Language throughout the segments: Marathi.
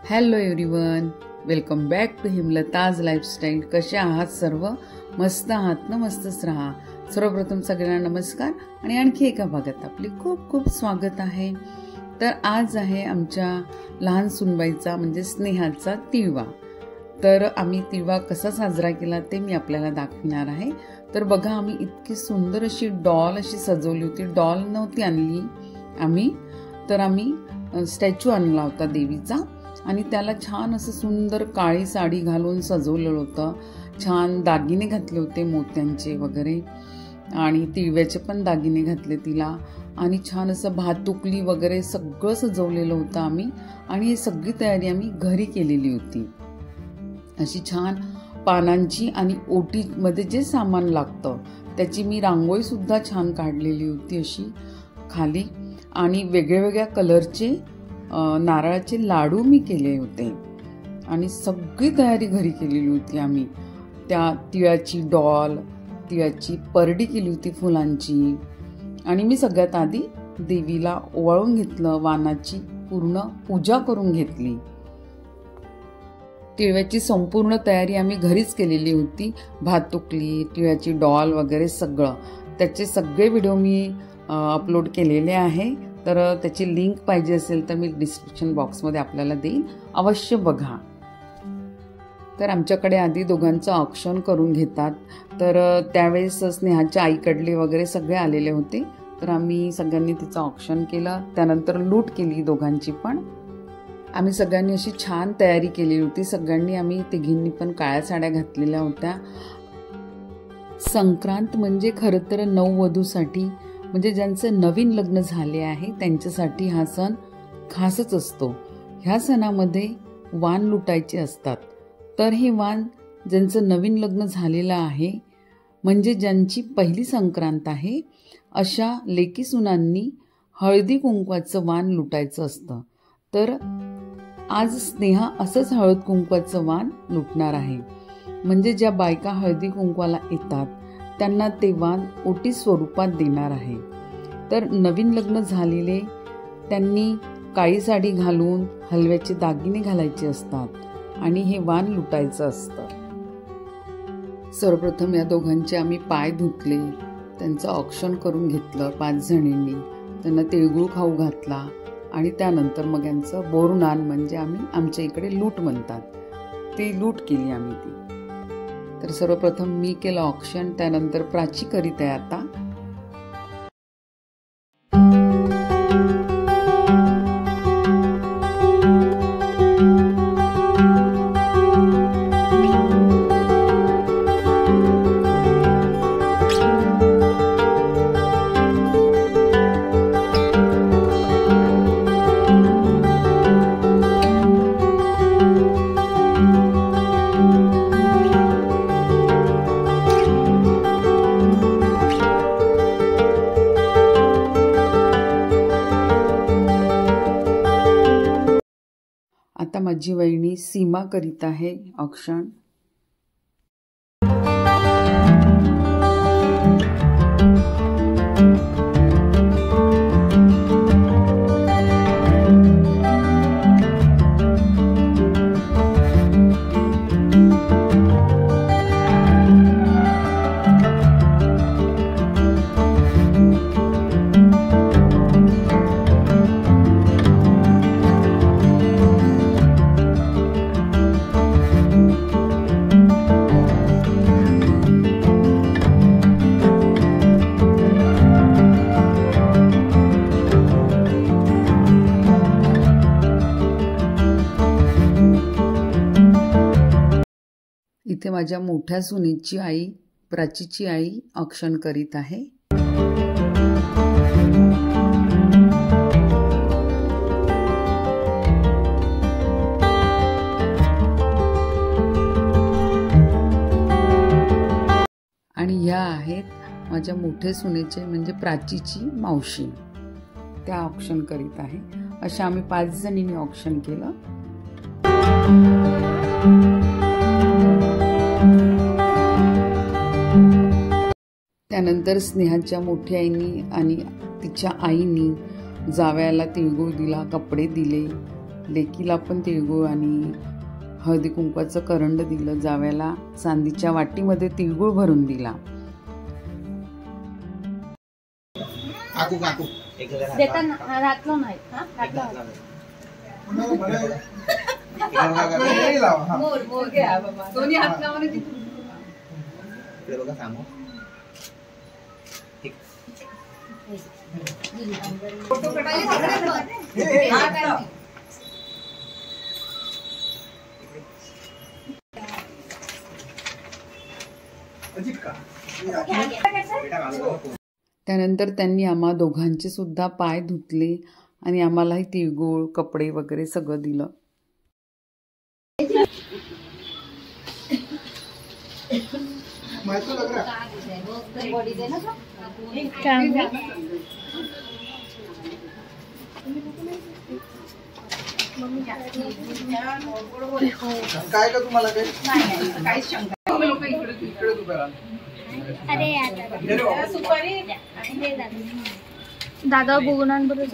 Hello everyone, welcome back to Hemlata's lifestyle. कसे आहात सर्व? मस्त आहात ना? मस्तच राहा. सर्वप्रथम सगळ्यांना नमस्कार आणि आणखी एका भागात आपले खूप खूप स्वागत आहे. तर आज आहे आमच्या लहान सुनबाईचा म्हणजे स्नेहाचा तिळवा. तर आम्ही तिळवा कसा साजरा केला ते मी आपल्याला दाखविणार आहे. तर बघा, आम्ही इतकी सुंदर अशी डॉल अशी सजवली होती. डॉल नव्हती आणली आम्ही, तर आम्ही स्टॅच्यू आणला होता देवीचा आणि त्याला छान असं सुंदर काळी साडी घालून सजवलेलं होतं. छान दागिने घातले होते मोत्यांचे वगैरे आणि तिळव्याचे पण दागिने घातले तिला आणि छान असं भातुकली वगैरे सगळं सजवलेलं होतं आम्ही. आणि ही सगळी तयारी आम्ही घरी केलेली होती. अशी छान पानांची आणि ओटीमध्ये जे सामान लागतं त्याची मी रांगोळी सुद्धा छान काढलेली होती अशी खाली. आणि वेगळ्या कलरचे नारळाचे लाडू मी केले होते आणि सगळी तयारी घरी केलेली होती आम्ही. त्या तिळाची डॉल, तिळाची परडी केली होती फुलांची. आणि मी सगळ्यात आधी देवीला ओवाळून घेतलं, वाणाची पूर्ण पूजा करून घेतली. तिळव्याची संपूर्ण तयारी आम्ही घरीच केलेली होती. भातुकली, तिळाची डॉल वगैरे सगळं, त्याचे सगळे व्हिडिओ मी अपलोड केलेले आहे. तर त्याची लिंक पाहिजे असेल तर मी डिस्क्रिप्शन बॉक्समध्ये आपल्याला देईन, अवश्य बघा. तर आमच्याकडे आधी दोघांचं औक्षण करून घेतात. तर त्यावेळेस स्नेहाच्या आईकडले वगैरे सगळे आलेले होते. तर आम्ही सगळ्यांनी तिचं औक्षण केलं. त्यानंतर लूट केली दोघांची पण. आम्ही सगळ्यांनी अशी छान तयारी केली होती. सगळ्यांनी आम्ही तिघींनी पण काळ्या साड्या घातलेल्या होत्या. संक्रांत म्हणजे खरं तर नववधूसाठी, म्हणजे ज्यांचं नवीन लग्न झाले आहे त्यांच्यासाठी हा सण खासच असतो. ह्या सणामध्ये वाण लुटायचे असतात. तर हे वाण ज्यांचं नवीन लग्न झालेलं आहे, म्हणजे ज्यांची पहिली संक्रांत आहे, अशा लेकी सुनांनी हळदी कुंकवाचं वाण लुटायचं असतं. तर आज स्नेहा असंच हळद कुंकवाचं वाण लुटणार आहे. म्हणजे ज्या बायका हळदी कुंकवाला येतात त्यांना ते वाण ओटी स्वरूपात देणार आहे. तर नवीन लग्न झालेले त्यांनी काळी साडी घालून हलव्याचे दागिने घालायचे असतात आणि हे वाण लुटायचं असतं. सर्वप्रथम या दोघांचे आम्ही पाय धुतले, त्यांचं औक्षण करून घेतलं 5 जणींनी. त्यांना तिळगुळ खाऊ घातला आणि त्यानंतर मग यांचं बोरनान म्हणजे आमच्या इकडे लूट म्हणतात, ती लूट केली आम्ही ती. तर सर्वप्रथम मी केलं औक्षण, त्यानंतर प्राची करीत आहे आता. आता माझी वहिनी सीमा करीत आहे औक्षण. इथे माझ्या मोठ्या सुनेची आई, प्राचीची आई औक्षण करीत आहे. आणि ह्या आहेत माझ्या मोठ्या सुनेचे म्हणजे प्राचीची मावशी, त्या औक्षण करीत आहे. अशा आम्ही 5 जणींनी औक्षण केलं. त्यानंतर स्नेहाच्या मोठ्या आईनी आणि तिच्या आईनी जावयाला तिळगुळ दिला, कपडे दिले लेकीला पण तिळगुळ आणि हळदी कुंकवाचं करंड दिलं. जावयाला चांदीच्या वाटीमध्ये तिळगुळ भरून दिला. त्यानंतर त्यांनी आम्हा दोघांचे सुद्धा पाय धुतले आणि आम्हालाही तिळगुळ कपडे वगैरे सगळं दिलं. काय का तुम्हाला दादा बघून बरं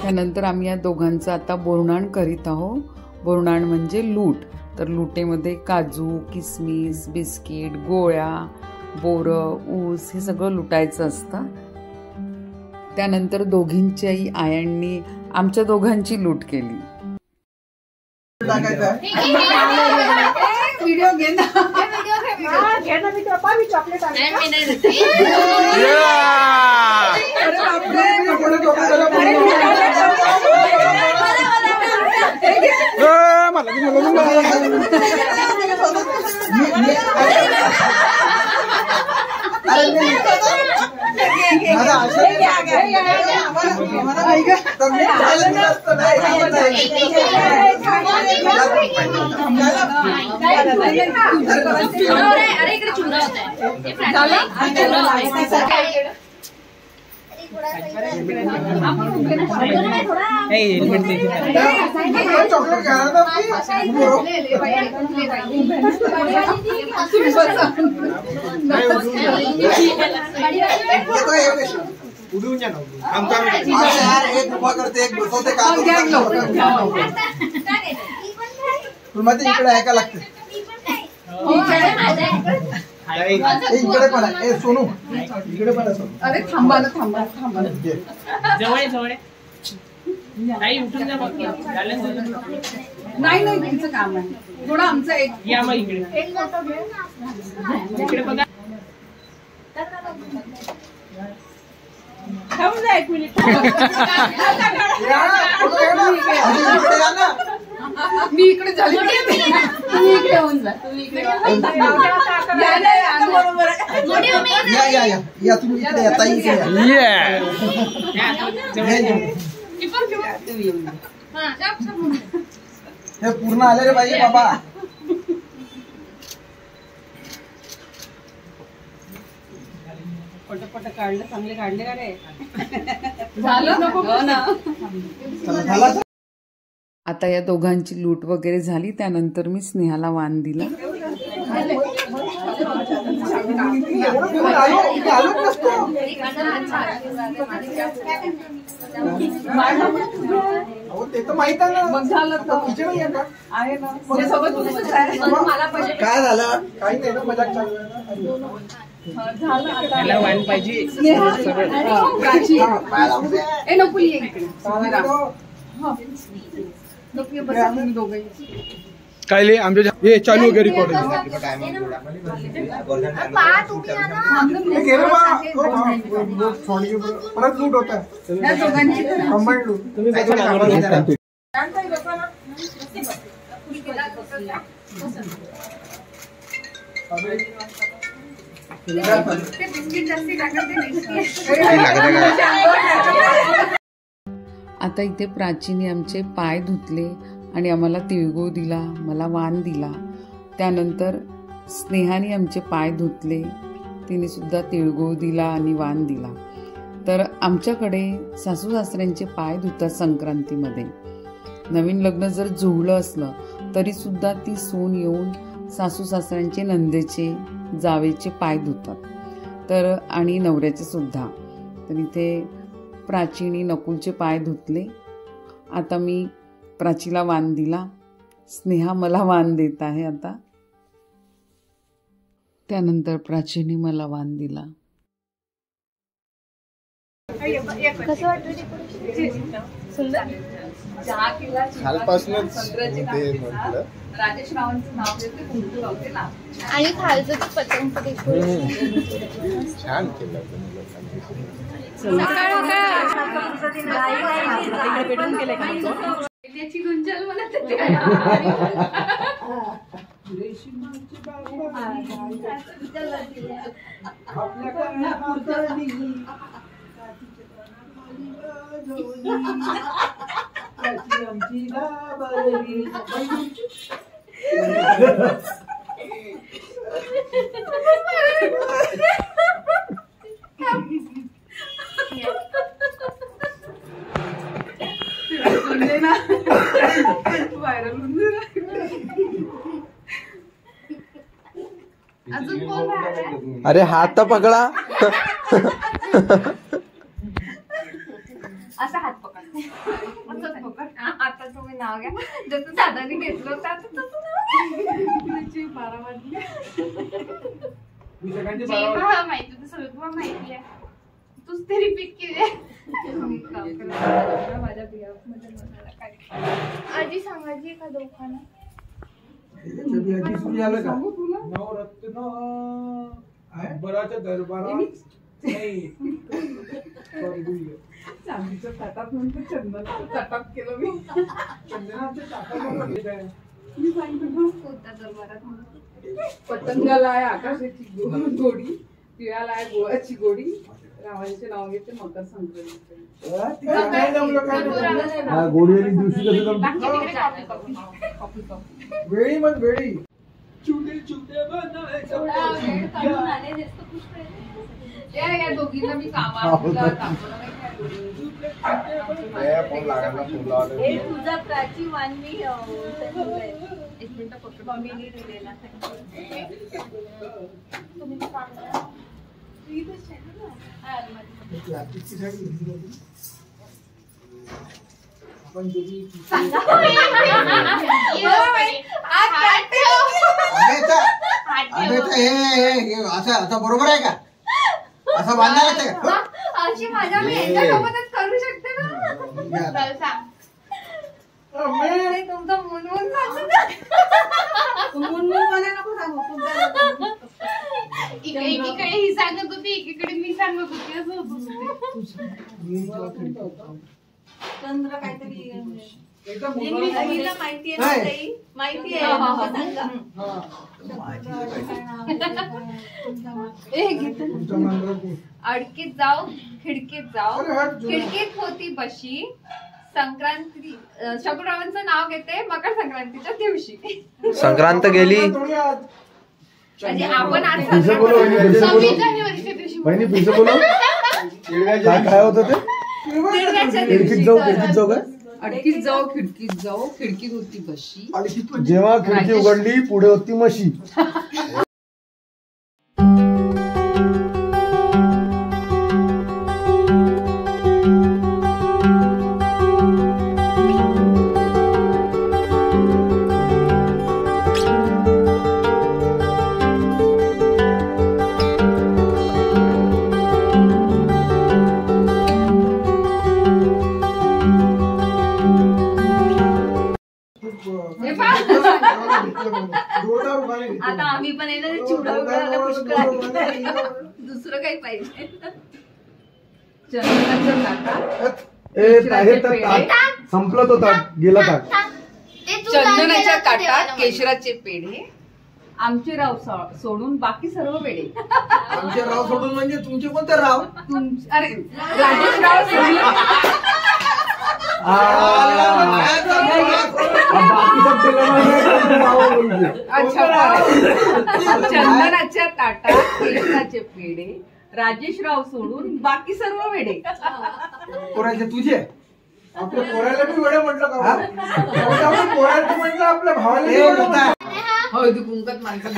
त्यानंतर आम्ही या दोघांचं आता बोरनाण करीत आहोत. बोरनाण म्हणजे लूट. तर लुटेमध्ये काजू, किसमिस, बिस्किट, गोळ्या, बोरं, ऊस हे सगळं लुटायचं असतं. त्यानंतर दोघींच्याही आयांनी आमच्या दोघांची लूट केली. व्हिडिओ घे ना. उडून जा ना. एक उभा करते एक बसवते काम इकडे ऐका लागते. इकडे पण आहे सोनू. इकडे पण आहे. अरे थांबा ना थांबा थांबा. जवळ जवळ नाही उठून जा. नाही नाही तिचं काम आहे थोडं आमचं एक. या मग इकडे इकडे बघा. थांबून जा एक मिनिट. मी इकडे झाली तुम्ही इकडे होऊन जा. तुम्ही इकडे या तुम्ही इकडे या ताई इकडे हे पूर्ण आले रे बाई बाबा. पटपट काढलं चांगले काढले का रे. झालं. आता या दोघांची लूट वगैरे झाली. त्यानंतर मी स्नेहाला वाण दिला. ते तर माहित आहे ना. मग झालं आहे ना. काय झालं काही नाही ना. मजाक त्याला वाण पाहिजे. काय लय आमच्या हे चालू वगैरे रिकॉर्ड परत लूट होता. कंबाईंड लूट. आता इथे प्राचीने आमचे पाय धुतले आणि आम्हाला तिळगुळ दिला, मला वाण दिला. त्यानंतर स्नेहाने आमचे पाय धुतले, तिने सुद्धा तिळगुळ दिला आणि वाण दिला. तर आमच्याकडे सासू सासऱ्यांचे पाय धुतात संक्रांतीमध्ये. नवीन लग्न जर जुळलं असलं तरी सुद्धा ती सून येऊन सासू सासऱ्यांचे, नंदेचे, जावेचे पाय धुतात. तर आणि नवऱ्याचे सुद्धा. तर इथे प्राचीनी नकुलचे पाय धुतले. आता मी प्राचीला वाण दिला. स्नेहा मला वाण देत आहे आता. त्यानंतर प्राचीने मला वाण दिला. कालपासूनच ते म्हटलं राजेश रावांचं नाव घेते, कुंकू लावते ना. आणि खालचं ते पतंग छान केलं त्याची गुंजल मला अरे हात पकडा. असा हात पकड. आता तुम्ही नाव घ्या जसं दादानी घेतलं होतं आता तसं नाव. 12 वाजले. माहिती होतं सगळं तुला माहिती आहे. तूच ते रिपीट केले. माझ्या बियामध्ये मसाला काय आजी सांगायची का दोघांना बराच्या दरबारात चांदीच्या ताटात म्हणतो चंदनाचं ताटात केलं मी. चंदनाच्या ताटात मी सांगितलं कोणत्या दरबारात पतंगाला आहे आकाशाची गोडी, पिळाला आहे गोळाची गोडी, रावांचे नाव घेते मकर संक्रांती. गोडी दिवशी वेळी मग वेळी या दोघींना मी कामाला तुझा प्राची वाणी 1 मिनिट फक्त मम्मीने दिलेला. तुम्ही असं बरोबर आहे का? असं बांधायला का? अशी माझ्या मी याच्यासोबतच करू शकते ना. तुमचं मुनमुन एकीकडे ही सांगत होती, एकीकडे मी सांगत होती. असं होत. चंद्र काहीतरी माहिती आहे. माहिती आहे. अडकीत जाऊ खिडकीत जाऊ, खिडकीत होती बशी. संक्रांती शकुरावांचं नाव घेते मकर संक्रांतीच्या दिवशी. संक्रांत गेली म्हणजे आपण आज काय होत ते? खिडकीत जाऊ काय? अडकीत जाऊ खिडकीत जाऊ, खिडकीत होती बशी. जेव्हा खिडकी उघडली पुढे होती म्हशी. आता आम्ही पण आहे ना चिवडा उघडायला पुष्कळ दुसरं काही पाहिजे. संपलं तो ताट गेला ताट. चंदनाच्या ताटात केशराचे पेढे. आमचे राव सोडून बाकी सर्व वेडे. आमचे राव सोडून म्हणजे तुमचे कोणते राव? अरे राजेश राव सोडून अच्छा. चंदनाच्या ताटात केशराचे पेढे, राजेशराव सोडून बाकी सर्व वेडे. कोणाचे तुझे आपल्या पोराला बी वेळे म्हटलं का? पोराला म्हटलं आपल्या भावाला बी वेडं म्हटलं. हळदी कुंकत माणसं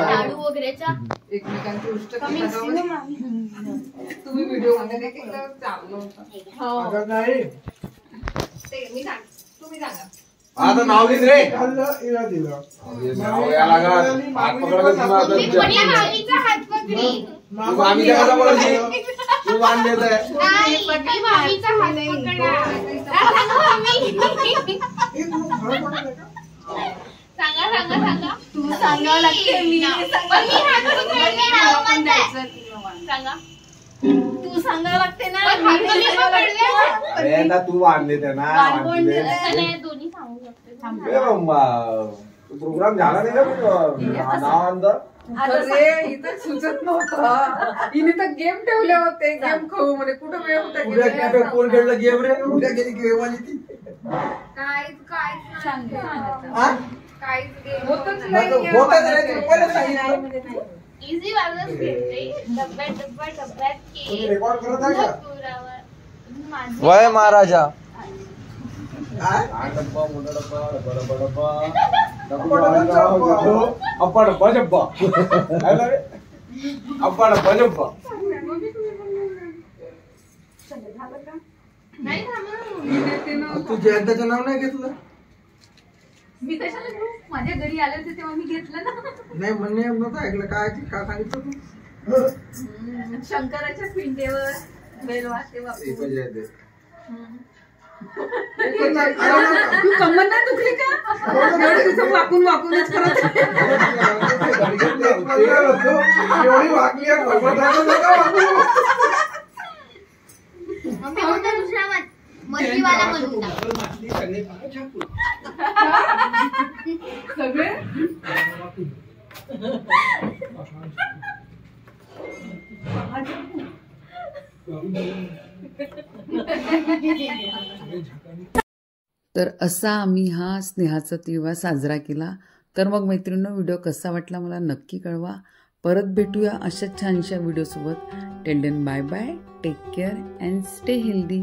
लाडू वगैरेचा एकमेकांची उष्ट तुम्ही व्हिडिओ मध्ये केलं चांगलं होतं. अगं नाही ते मी सांग, तुम्ही सांगा. आता नाव लिह रे. खाल्लं हिला दिलं. नाव या लागा हात पकडा मी पण या मामीचा हात पकडी. तू आम्ही काय कसा बोलशी तू मान देत आहे. नाही, मी मामीचा हात पकडा. सांगा मामी. सांगा सांगा सांगा. तू सांगावं लागते. मी पण मी हात पकडले ना पण द्यायचं. सांगा. तू सांगावं लागते ना. पण हात मी पकडले. अरे ना तू मान देत आहे ना. मान दे. असं नाही, दोन्ही सांगू शकते. ए मम्मा प्रोग्राम झाला नाही का नाव अंदर. अरे इथं सुचत नव्हतं. हिने तर गेम ठेवले होते. गेम खेळू म्हणे. कुठं वेळ होता उद्या काय कोण खेळलं गेम रे? उद्या गेली गेम आली ती. काहीच काहीच हा? काहीच गेम होतच नाही. नाही. होतच नाही तुला पहिलं सांगितलं. इझी वाजच घेते. डब्यात तुम्ही केक. रेकॉर्ड करत आहे का? माझं वय महाराजा. हा डब्बा मोठा डब्बा डब्बा डब्बा अप्पा डब्बा जब्बा अप्पा डब्बा जब्बा. नाही थांबा. तू जयंताचं नाव नाही घेतलं? मी कशाला घेऊ? माझ्या घरी आले होते तेव्हा मी घेतलं ना. नाही म्हणणे नव्हतं ऐकलं. काय सांगितलं तू? शंकराच्या पिंडेवर बेल वाजते बापू. तू कमर नाही दुखली का? एवढं दिवस वाकून वाकूनच करत आहे. एवढी वाकली आहे, भगवत राजा नका वाकू. मम्मी म्हणते दुसरा मछलीवाला म्हणून टाक. सगळे तर असा आम्ही हा स्नेहाचा तिळवा साजरा केला. तर मग मैत्रिणींनो, व्हिडिओ कसा वाटला मला नक्की कळवा. परत भेटूया अशा छानशा व्हिडिओसोबत. Till then bye bye. Take care and stay healthy.